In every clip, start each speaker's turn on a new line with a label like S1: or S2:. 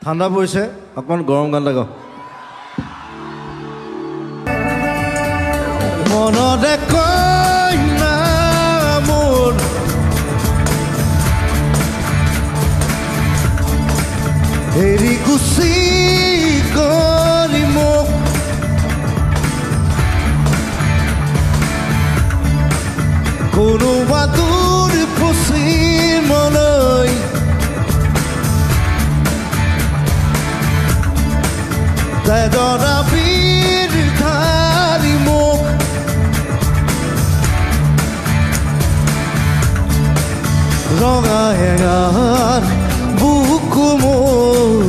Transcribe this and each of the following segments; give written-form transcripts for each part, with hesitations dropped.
S1: ঠাণ্ডা পৰিছে অকমান গৰম গান লাগক মনতে কই না মোৰ এৰি গুচি গলি মোক কোনোবা দূৰ পশ্চিমলৈ তেজৰা বীৰ ধাৰি মোক ৰঙা হেঙাৰ বুকু মোৰ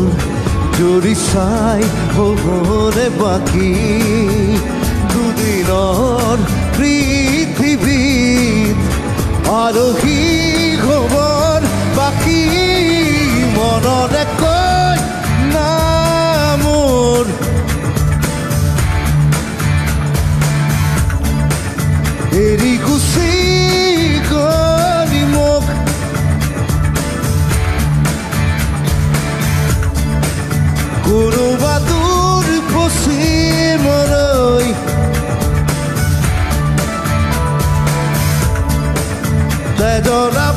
S1: জুৰি চাই হ'বৰে বাকী দুদিনৰ পৃথিৱীত আৰু কি খবৰ বাকী মনতে কয় না মোৰ এৰি গুচি গলি মোক কোনোবা দূৰ পশ্চিমলৈ তেজৰা